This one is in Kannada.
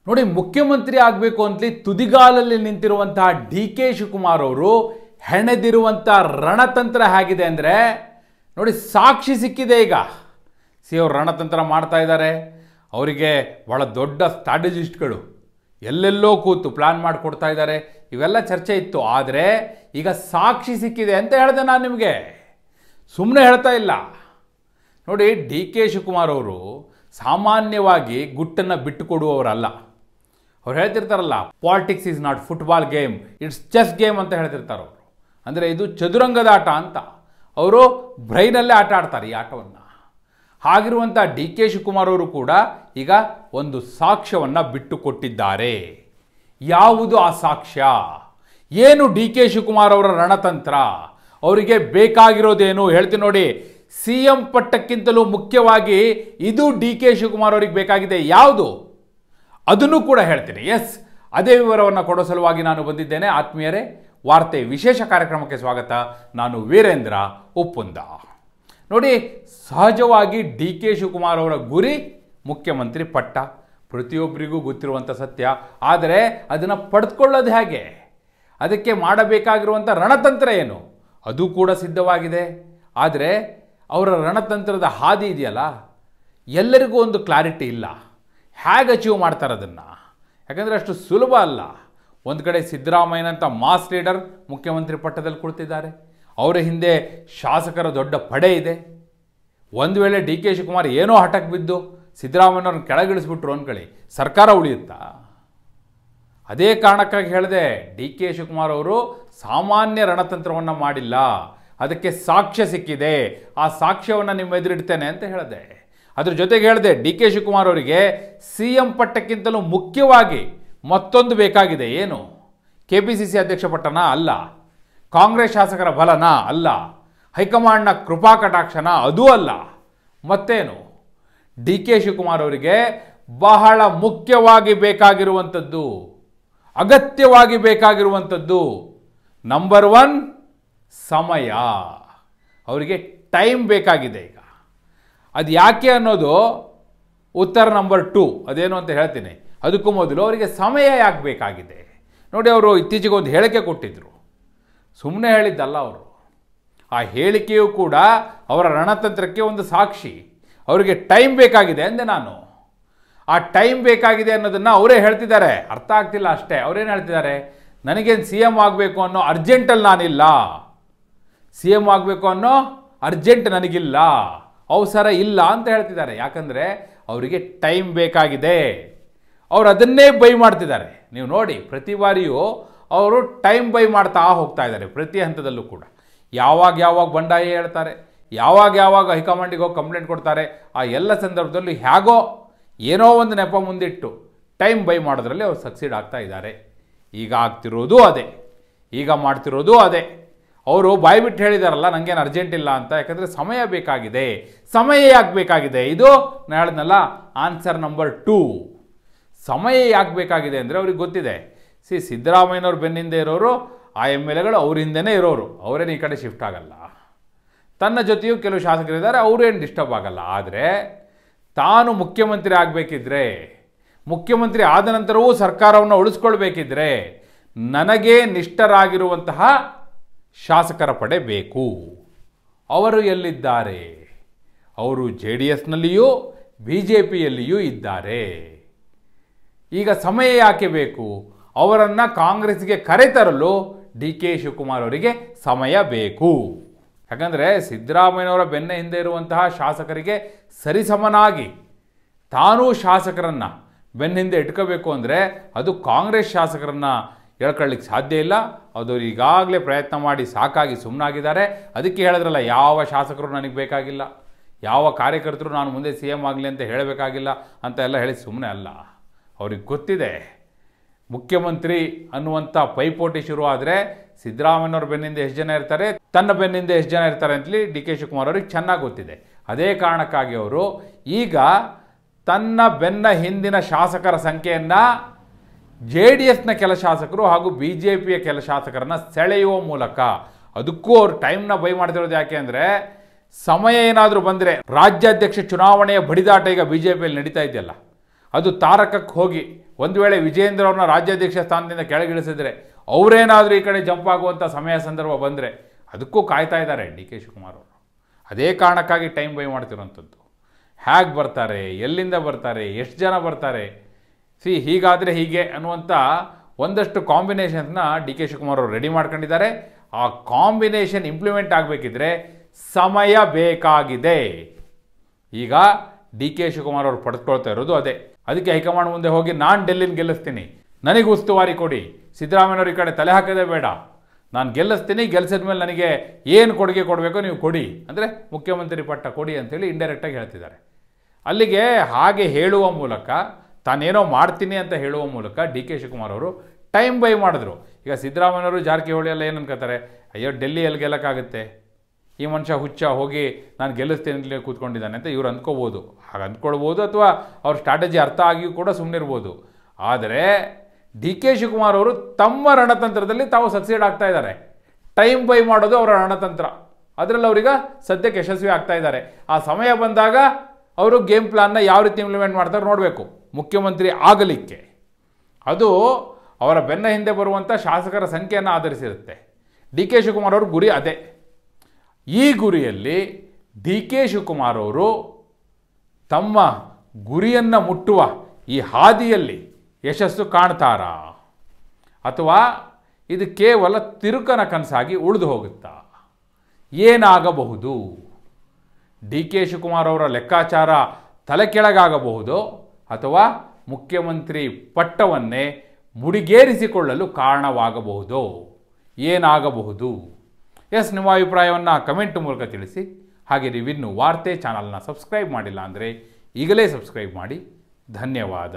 ನೋಡಿ, ಮುಖ್ಯಮಂತ್ರಿ ಆಗಬೇಕು ಅಂತಲಿ ತುದಿಗಾಲಲ್ಲಿ ನಿಂತಿರುವಂತಹ ಡಿ ಕೆ ಶಿವಕುಮಾರ್ ಅವರು ಹೆಣೆದಿರುವಂತಹ ರಣತಂತ್ರ ಹೇಗಿದೆ ಅಂದರೆ ನೋಡಿ, ಸಾಕ್ಷಿ ಸಿಕ್ಕಿದೆ. ಈಗ ಅವರು ರಣತಂತ್ರ ಮಾಡ್ತಾ ಇದ್ದಾರೆ. ಅವರಿಗೆ ಬಹಳ ದೊಡ್ಡ ಸ್ಟ್ರಾಟಜಿಸ್ಟ್ಗಳು ಎಲ್ಲೆಲ್ಲೋ ಕೂತು ಪ್ಲಾನ್ ಮಾಡಿಕೊಡ್ತಾ ಇದ್ದಾರೆ. ಇವೆಲ್ಲ ಚರ್ಚೆ ಇತ್ತು. ಆದರೆ ಈಗ ಸಾಕ್ಷಿ ಸಿಕ್ಕಿದೆ ಅಂತ ಹೇಳಿದೆ ನಾನು ನಿಮಗೆ, ಸುಮ್ಮನೆ ಹೇಳ್ತಾ ಇಲ್ಲ. ನೋಡಿ, ಡಿ ಕೆ ಶಿವಕುಮಾರ್ ಅವರು ಸಾಮಾನ್ಯವಾಗಿ ಗುಟ್ಟನ್ನು ಬಿಟ್ಟು ಕೊಡುವವರಲ್ಲ. ಅವ್ರು ಹೇಳ್ತಿರ್ತಾರಲ್ಲ, politics is not football game, it's chess game ಅಂತ ಹೇಳ್ತಿರ್ತಾರೆ ಅವರು. ಅಂದರೆ ಇದು ಚದುರಂಗದ ಆಟ ಅಂತ. ಅವರು ಬ್ರೈನಲ್ಲೇ ಆಟ ಆಡ್ತಾರೆ ಈ ಆಟವನ್ನು. ಹಾಗಿರುವಂಥ ಡಿ ಕೆ ಶಿವಕುಮಾರ್ ಅವರು ಕೂಡ ಈಗ ಒಂದು ಸಾಕ್ಷ್ಯವನ್ನು ಬಿಟ್ಟು ಕೊಟ್ಟಿದ್ದಾರೆ. ಯಾವುದು ಆ ಸಾಕ್ಷ್ಯ? ಏನು ಡಿ ಕೆ ಶಿವಕುಮಾರ್ ಅವರ ರಣತಂತ್ರ? ಅವರಿಗೆ ಬೇಕಾಗಿರೋದೇನು ಹೇಳ್ತೀನಿ ನೋಡಿ. ಸಿ ಎಂ ಪಟ್ಟಕ್ಕಿಂತಲೂ ಮುಖ್ಯವಾಗಿ ಇದು ಡಿ ಕೆ ಶಿವಕುಮಾರ್ ಅವರಿಗೆ ಬೇಕಾಗಿದೆ. ಯಾವುದು ಅದನ್ನು ಕೂಡ ಹೇಳ್ತೀನಿ. ಎಸ್, ಅದೇ ವಿವರವನ್ನು ಕೊಡೋ ಸಲುವಾಗಿ ನಾನು ಬಂದಿದ್ದೇನೆ. ಆತ್ಮೀಯರೇ, ವಾರ್ತೆ ವಿಶೇಷ ಕಾರ್ಯಕ್ರಮಕ್ಕೆ ಸ್ವಾಗತ. ನಾನು ವೀರೇಂದ್ರ ಉಪ್ಪುಂದ. ನೋಡಿ, ಸಹಜವಾಗಿ ಡಿ ಕೆ ಶಿವಕುಮಾರ್ ಅವರ ಗುರಿ ಮುಖ್ಯಮಂತ್ರಿ ಪಟ್ಟ, ಪ್ರತಿಯೊಬ್ಬರಿಗೂ ಗೊತ್ತಿರುವಂಥ ಸತ್ಯ. ಆದರೆ ಅದನ್ನು ಪಡೆದುಕೊಳ್ಳೋದು ಹೇಗೆ, ಅದಕ್ಕೆ ಮಾಡಬೇಕಾಗಿರುವಂಥ ರಣತಂತ್ರ ಏನು, ಅದು ಕೂಡ ಸಿದ್ಧವಾಗಿದೆ. ಆದರೆ ಅವರ ರಣತಂತ್ರದ ಹಾದಿ ಇದೆಯಲ್ಲ, ಎಲ್ಲರಿಗೂ ಒಂದು ಕ್ಲಾರಿಟಿ ಇಲ್ಲ. ಹೇಗೆ ಅಚೀವ್ ಮಾಡ್ತಾರೆ ಅದನ್ನು? ಯಾಕಂದರೆ ಅಷ್ಟು ಸುಲಭ ಅಲ್ಲ. ಒಂದು ಕಡೆ ಸಿದ್ದರಾಮಯ್ಯನಂಥ ಮಾಸ್ ಲೀಡರ್ ಮುಖ್ಯಮಂತ್ರಿ ಪಟ್ಟದಲ್ಲಿ ಕುಳಿತಿದ್ದಾರೆ. ಅವರ ಹಿಂದೆ ಶಾಸಕರ ದೊಡ್ಡ ಪಡೆ ಇದೆ. ಒಂದು ವೇಳೆ ಡಿ ಕೆ ಶಿವಕುಮಾರ್ ಏನೋ ಹಠಕ್ಕೆ ಬಿದ್ದು ಸಿದ್ದರಾಮಯ್ಯನವ್ರನ್ನ ಕೆಳಗಿಳಿಸ್ಬಿಟ್ರು ಅಂದ್ಕೊಳ್ಳಿ, ಸರ್ಕಾರ ಉಳಿಯುತ್ತಾ? ಅದೇ ಕಾರಣಕ್ಕಾಗಿ ಹೇಳಿದೆ, ಡಿ ಕೆ ಶಿವಕುಮಾರ್ ಅವರು ಸಾಮಾನ್ಯ ರಣತಂತ್ರವನ್ನು ಮಾಡಿಲ್ಲ. ಅದಕ್ಕೆ ಸಾಕ್ಷ್ಯ ಸಿಕ್ಕಿದೆ. ಆ ಸಾಕ್ಷ್ಯವನ್ನು ನಿಮ್ಮ ಎದುರಿಡ್ತೇನೆ ಅಂತ ಹೇಳಿದೆ. ಅದ್ರ ಜೊತೆಗೆ ಹೇಳಿದೆ, ಡಿ ಕೆ ಶಿವಕುಮಾರ್ ಅವರಿಗೆ ಸಿ ಎಂ ಪಟ್ಟಕ್ಕಿಂತಲೂ ಮುಖ್ಯವಾಗಿ ಮತ್ತೊಂದು ಬೇಕಾಗಿದೆ. ಏನು? KPCC ಅಧ್ಯಕ್ಷ ಪಟ್ಟನ ಅಲ್ಲ, ಕಾಂಗ್ರೆಸ್ ಶಾಸಕರ ಬಲನ ಅಲ್ಲ, ಹೈಕಮಾಂಡ್ನ ಕೃಪಾ ಕಟಾಕ್ಷನ ಅದೂ ಅಲ್ಲ. ಮತ್ತೇನು? ಡಿ ಕೆ ಶಿವಕುಮಾರ್ ಅವರಿಗೆ ಬಹಳ ಮುಖ್ಯವಾಗಿ ಬೇಕಾಗಿರುವಂಥದ್ದು, ಅಗತ್ಯವಾಗಿ ಬೇಕಾಗಿರುವಂಥದ್ದು ನಂಬರ್ 1 ಸಮಯ. ಅವರಿಗೆ ಟೈಮ್ ಬೇಕಾಗಿದೆ. ಈಗ ಅದು ಯಾಕೆ ಅನ್ನೋದು ಉತ್ತರ ನಂಬರ್ 2 ಅದೇನು ಅಂತ ಹೇಳ್ತೀನಿ. ಅದಕ್ಕೂ ಮೊದಲು ಅವರಿಗೆ ಸಮಯ ಯಾಕೆ ಬೇಕಾಗಿದೆ ನೋಡಿ. ಅವರು ಇತ್ತೀಚೆಗೆ ಒಂದು ಹೇಳಿಕೆ ಕೊಟ್ಟಿದ್ದರು, ಸುಮ್ಮನೆ ಹೇಳಿದ್ದಲ್ಲ ಅವರು. ಆ ಹೇಳಿಕೆಯೂ ಕೂಡ ಅವರ ರಣತಂತ್ರಕ್ಕೆ ಒಂದು ಸಾಕ್ಷಿ. ಅವರಿಗೆ ಟೈಮ್ ಬೇಕಾಗಿದೆ ಅಂದೆ ನಾನು. ಆ ಟೈಮ್ ಬೇಕಾಗಿದೆ ಅನ್ನೋದನ್ನು ಅವರೇ ಹೇಳ್ತಿದ್ದಾರೆ. ಅರ್ಥ ಆಗ್ತಿಲ್ಲ ಅಷ್ಟೇ. ಅವರೇನು ಹೇಳ್ತಿದ್ದಾರೆ, ನನಗೇನು ಸಿ ಎಂ ಆಗಬೇಕು ಅನ್ನೋ ಅರ್ಜೆಂಟಲ್ಲಿ ನಾನಿಲ್ಲ, ಸಿ ಎಂ ಆಗಬೇಕು ಅನ್ನೋ ಅರ್ಜೆಂಟ್ ನನಗಿಲ್ಲ, ಅವಸರ ಇಲ್ಲ ಅಂತ ಹೇಳ್ತಿದ್ದಾರೆ. ಯಾಕಂದರೆ ಅವರಿಗೆ ಟೈಮ್ ಬೇಕಾಗಿದೆ. ಅವರು ಅದನ್ನೇ ಬೈ ಮಾಡ್ತಿದ್ದಾರೆ. ನೀವು ನೋಡಿ, ಪ್ರತಿ ಬಾರಿಯೂ ಅವರು ಟೈಮ್ ಬೈ ಮಾಡ್ತಾ ಹೋಗ್ತಾ ಇದ್ದಾರೆ. ಪ್ರತಿ ಹಂತದಲ್ಲೂ ಕೂಡ ಯಾವಾಗ ಬಂಡಾಯ ಹೇಳ್ತಾರೆ, ಯಾವಾಗ ಹೈಕಮಾಂಡಿಗೆ ಹೋಗಿ ಕಂಪ್ಲೇಂಟ್ ಕೊಡ್ತಾರೆ. ಆ ಎಲ್ಲ ಸಂದರ್ಭದಲ್ಲೂ ಹೇಗೋ ಏನೋ ಒಂದು ನೆಪ ಮುಂದಿಟ್ಟು ಟೈಮ್ ಬೈ ಮಾಡೋದ್ರಲ್ಲಿ ಅವರು ಸಕ್ಸೀಡ್ ಆಗ್ತಾ ಇದ್ದಾರೆ. ಈಗ ಆಗ್ತಿರೋದು ಅದೇ, ಈಗ ಮಾಡ್ತಿರೋದು ಅದೇ. ಅವರು ಬಾಯ್ಬಿಟ್ಟು ಹೇಳಿದಾರಲ್ಲ, ನನಗೇನು ಅರ್ಜೆಂಟ್ ಇಲ್ಲ ಅಂತ. ಯಾಕಂದರೆ ಸಮಯ ಬೇಕಾಗಿದೆ. ಸಮಯ ಯಾಕೆ ಬೇಕಾಗಿದೆ? ಇದು ನಾನು ಹೇಳಿದ್ನಲ್ಲ, ಆನ್ಸರ್ ನಂಬರ್ 2. ಸಮಯ ಯಾಕೆ ಬೇಕಾಗಿದೆ ಅಂದರೆ ಅವ್ರಿಗೆ ಗೊತ್ತಿದೆ. ಸಿದ್ದರಾಮಯ್ಯನವ್ರು ಬೆನ್ನಿಂದ ಇರೋರು, ಆ MLAಗಳು ಅವ್ರ ಹಿಂದೆನೇ ಇರೋರು, ಅವರೇನು ಈ ಕಡೆ ಶಿಫ್ಟ್ ಆಗಲ್ಲ. ತನ್ನ ಜೊತೆಯೂ ಕೆಲವು ಶಾಸಕರಿದ್ದಾರೆ, ಅವರೇನು ಡಿಸ್ಟರ್ಬ್ ಆಗಲ್ಲ. ಆದರೆ ತಾನು ಮುಖ್ಯಮಂತ್ರಿ ಆಗಬೇಕಿದ್ರೆ, ಮುಖ್ಯಮಂತ್ರಿ ಆದ ನಂತರವೂ ಸರ್ಕಾರವನ್ನು ಉಳಿಸ್ಕೊಳ್ಬೇಕಿದ್ರೆ, ನನಗೆ ನಿಷ್ಠರಾಗಿರುವಂತಹ ಶಾಸಕರ ಪಡೆ ಬೇಕು. ಅವರು ಎಲ್ಲಿದ್ದಾರೆ? ಅವರು JDSನಲ್ಲಿಯೂ BJPಯಲ್ಲಿಯೂ ಇದ್ದಾರೆ. ಈಗ ಸಮಯ ಯಾಕೆ ಬೇಕು? ಅವರನ್ನು ಕಾಂಗ್ರೆಸ್ಗೆ ಕರೆತರಲು ಡಿ ಕೆ ಶಿವಕುಮಾರ್ ಅವರಿಗೆ ಸಮಯ ಬೇಕು. ಯಾಕಂದರೆ ಸಿದ್ದರಾಮಯ್ಯನವರ ಬೆನ್ನ ಹಿಂದೆ ಇರುವಂತಹ ಶಾಸಕರಿಗೆ ಸರಿಸಮನಾಗಿ ತಾನೂ ಶಾಸಕರನ್ನು ಬೆನ್ನ ಹಿಂದೆ ಇಟ್ಕೋಬೇಕು ಅಂದರೆ ಅದು ಕಾಂಗ್ರೆಸ್ ಶಾಸಕರನ್ನು ಹೇಳ್ಕೊಳ್ಳಿಕ್ಕೆ ಸಾಧ್ಯ ಇಲ್ಲ. ಅದು ಈಗಾಗಲೇ ಪ್ರಯತ್ನ ಮಾಡಿ ಸಾಕಾಗಿ ಸುಮ್ಮನಾಗಿದ್ದಾರೆ. ಅದಕ್ಕೆ ಹೇಳಿದ್ರಲ್ಲ, ಯಾವ ಶಾಸಕರು ನನಗೆ ಬೇಕಾಗಿಲ್ಲ, ಯಾವ ಕಾರ್ಯಕರ್ತರು ನಾನು ಮುಂದೆ ಸಿ ಎಂ ಆಗಲಿ ಅಂತ ಹೇಳಬೇಕಾಗಿಲ್ಲ ಅಂತ ಎಲ್ಲ ಹೇಳಿ ಸುಮ್ಮನೆ ಅಲ್ಲ. ಅವ್ರಿಗೆ ಗೊತ್ತಿದೆ, ಮುಖ್ಯಮಂತ್ರಿ ಅನ್ನುವಂಥ ಪೈಪೋಟಿ ಶುರು ಆದರೆ ಸಿದ್ದರಾಮಯ್ಯನವ್ರ ಬೆನ್ನಿಂದ ಎಷ್ಟು ಜನ ಇರ್ತಾರೆ, ತನ್ನ ಬೆನ್ನಿಂದ ಎಷ್ಟು ಜನ ಇರ್ತಾರೆ ಅಂತಲಿ ಡಿ ಕೆ ಶಿವಕುಮಾರ್ ಅವ್ರಿಗೆ ಚೆನ್ನಾಗಿ ಗೊತ್ತಿದೆ. ಅದೇ ಕಾರಣಕ್ಕಾಗಿ ಅವರು ಈಗ ತನ್ನ ಬೆನ್ನ ಹಿಂದಿನ ಶಾಸಕರ ಸಂಖ್ಯೆಯನ್ನು JDSನ ಕೆಲ ಶಾಸಕರು ಹಾಗೂ BJPಯ ಕೆಲ ಶಾಸಕರನ್ನು ಸೆಳೆಯುವ ಮೂಲಕ, ಅದಕ್ಕೂ ಅವರು ಟೈಮ್ನ ಬೈ ಮಾಡ್ತಿರೋದು. ಯಾಕೆ ಅಂದರೆ ಸಮಯ ಏನಾದರೂ ಬಂದರೆ, ರಾಜ್ಯಾಧ್ಯಕ್ಷ ಚುನಾವಣೆಯ ಬಡಿದಾಟ ಈಗ BJPಯಲ್ಲಿ ನಡೀತಾ ಇದೆಯಲ್ಲ, ಅದು ತಾರಕಕ್ಕೆ ಹೋಗಿ ಒಂದು ವೇಳೆ ವಿಜಯೇಂದ್ರ ಅವ್ರನ್ನ ರಾಜ್ಯಾಧ್ಯಕ್ಷ ಸ್ಥಾನದಿಂದ ಕೆಳಗಿಳಿಸಿದ್ರೆ ಅವರೇನಾದರೂ ಈ ಕಡೆ ಜಂಪ್ ಆಗುವಂಥ ಸಮಯ ಸಂದರ್ಭ ಬಂದರೆ ಅದಕ್ಕೂ ಕಾಯ್ತಾ ಇದ್ದಾರೆ ಡಿ ಕೆ ಶಿವಕುಮಾರ್ ಅವರು. ಅದೇ ಕಾರಣಕ್ಕಾಗಿ ಟೈಮ್ ಬೈ ಮಾಡ್ತಿರೋಂಥದ್ದು. ಹೇಗೆ ಬರ್ತಾರೆ, ಎಲ್ಲಿಂದ ಬರ್ತಾರೆ, ಎಷ್ಟು ಜನ ಬರ್ತಾರೆ, ಹೀಗಾದರೆ ಹೀಗೆ ಅನ್ನುವಂಥ ಒಂದಷ್ಟು ಕಾಂಬಿನೇಷನ್ಸ್ನ ಡಿ ಕೆ ಶಿವಕುಮಾರ್ ಅವರು ರೆಡಿ ಮಾಡ್ಕೊಂಡಿದ್ದಾರೆ. ಆ ಕಾಂಬಿನೇಷನ್ ಇಂಪ್ಲಿಮೆಂಟ್ ಆಗಬೇಕಿದ್ರೆ ಸಮಯ ಬೇಕಾಗಿದೆ. ಈಗ ಡಿ ಕೆ ಶಿವಕುಮಾರ್ ಅವರು ಪಡೆದುಕೊಳ್ತಾ ಇರೋದು ಅದೇ. ಅದಕ್ಕೆ ಹೈಕಮಾಂಡ್ ಮುಂದೆ ಹೋಗಿ ನಾನು ಡೆಲ್ಲಿನ ಗೆಲ್ಲಿಸ್ತೀನಿ, ನನಗೆ ಉಸ್ತುವಾರಿ ಕೊಡಿ, ಸಿದ್ದರಾಮಯ್ಯವ್ರ ಈ ಕಡೆ ತಲೆ ಹಾಕೋದೇ ಬೇಡ, ನಾನು ಗೆಲ್ಲಿಸ್ತೀನಿ, ಗೆಲ್ಲಿಸಿದ ಮೇಲೆ ನನಗೆ ಏನು ಕೊಡುಗೆ ಕೊಡಬೇಕೋ ನೀವು ಕೊಡಿ, ಅಂದರೆ ಮುಖ್ಯಮಂತ್ರಿ ಪಟ್ಟ ಕೊಡಿ ಅಂತೇಳಿ ಇಂಡೈರೆಕ್ಟಾಗಿ ಹೇಳ್ತಿದ್ದಾರೆ. ಅಲ್ಲಿಗೆ ಹಾಗೆ ಹೇಳುವ ಮೂಲಕ, ತಾನೇನೋ ಮಾಡ್ತೀನಿ ಅಂತ ಹೇಳುವ ಮೂಲಕ ಡಿ ಕೆ ಶಿವಕುಮಾರ್ ಅವರು ಟೈಮ್ ಬೈ ಮಾಡಿದ್ರು. ಈಗ ಸಿದ್ದರಾಮಯ್ಯವರು ಜಾರಕಿಹೊಳಿ ಎಲ್ಲ ಏನು ಅನ್ಕೋತಾರೆ, ಅಯ್ಯೋ ಡೆಲ್ಲಿ ಎಲ್ಲಿ ಗೆಲ್ಲಕ್ಕಾಗುತ್ತೆ, ಈ ಮನುಷ್ಯ ಹುಚ್ಚ, ಹೋಗಿ ನಾನು ಗೆಲ್ಲಿಸ್ತೀನಿ ಕೂತ್ಕೊಂಡಿದ್ದಾನೆ ಅಂತ ಇವ್ರು ಅಂದ್ಕೋಬೋದು. ಹಾಗೆ ಅಂದ್ಕೊಳ್ಬೋದು, ಅಥವಾ ಅವ್ರ ಸ್ಟ್ರಾಟಜಿ ಅರ್ಥ ಆಗಿಯೂ ಕೂಡ ಸುಮ್ಮನಿರ್ಬೋದು. ಆದರೆ ಡಿ ಕೆ ಶಿವಕುಮಾರ್ ಅವರು ತಮ್ಮ ರಣತಂತ್ರದಲ್ಲಿ ತಾವು ಸಕ್ಸೀಡ್ ಆಗ್ತಾ ಇದ್ದಾರೆ. ಟೈಮ್ ಬೈ ಮಾಡೋದು ಅವರ ರಣತಂತ್ರ. ಅದರಲ್ಲಿ ಅವ್ರಿಗೆ ಸದ್ಯಕ್ಕೆ ಯಶಸ್ವಿ ಆಗ್ತಾ ಇದ್ದಾರೆ. ಆ ಸಮಯ ಬಂದಾಗ ಅವರು ಗೇಮ್ ಪ್ಲಾನ್ನ ಯಾವ ರೀತಿ ಇಂಪ್ಲಿಮೆಂಟ್ ಮಾಡ್ತಾರೆ ನೋಡಬೇಕು. ಮುಖ್ಯಮಂತ್ರಿ ಆಗಲಿಕ್ಕೆ ಅದು ಅವರ ಬೆನ್ನ ಹಿಂದೆ ಬರುವಂಥ ಶಾಸಕರ ಸಂಖ್ಯೆಯನ್ನು ಆಧರಿಸಿರುತ್ತೆ. ಡಿ ಕೆ ಶಿವಕುಮಾರ್ ಅವ್ರ ಗುರಿ ಅದೇ. ಈ ಗುರಿಯಲ್ಲಿ ಡಿ ಕೆ ಶಿವಕುಮಾರ್ ಅವರು ತಮ್ಮ ಗುರಿಯನ್ನು ಮುಟ್ಟುವ ಈ ಹಾದಿಯಲ್ಲಿ ಯಶಸ್ಸು ಕಾಣ್ತಾರಾ, ಅಥವಾ ಇದು ಕೇವಲ ತಿರುಕನ ಕನಸಾಗಿ ಉಳಿದು ಹೋಗುತ್ತಾ? ಏನಾಗಬಹುದು? ಡಿ ಕೆ ಶಿವಕುಮಾರ್ ಅವರ ಲೆಕ್ಕಾಚಾರ ತಲೆ ಕೆಳಗಾಗಬಹುದು, ಅಥವಾ ಮುಖ್ಯಮಂತ್ರಿ ಪಟ್ಟವನ್ನೇ ಮುಡಿಗೇರಿಸಿಕೊಳ್ಳಲು ಕಾರಣವಾಗಬಹುದು. ಏನಾಗಬಹುದು? ಎಸ್, ನಿಮ್ಮ ಅಭಿಪ್ರಾಯವನ್ನು ಕಮೆಂಟ್ ಮೂಲಕ ತಿಳಿಸಿ. ಹಾಗೆ ನೀವಿನ್ನೂ ವಾರ್ತೆ ಚಾನಲ್ನ ಸಬ್ಸ್ಕ್ರೈಬ್ ಮಾಡಿಲ್ಲ ಅಂದರೆ ಈಗಲೇ ಸಬ್ಸ್ಕ್ರೈಬ್ ಮಾಡಿ. ಧನ್ಯವಾದ.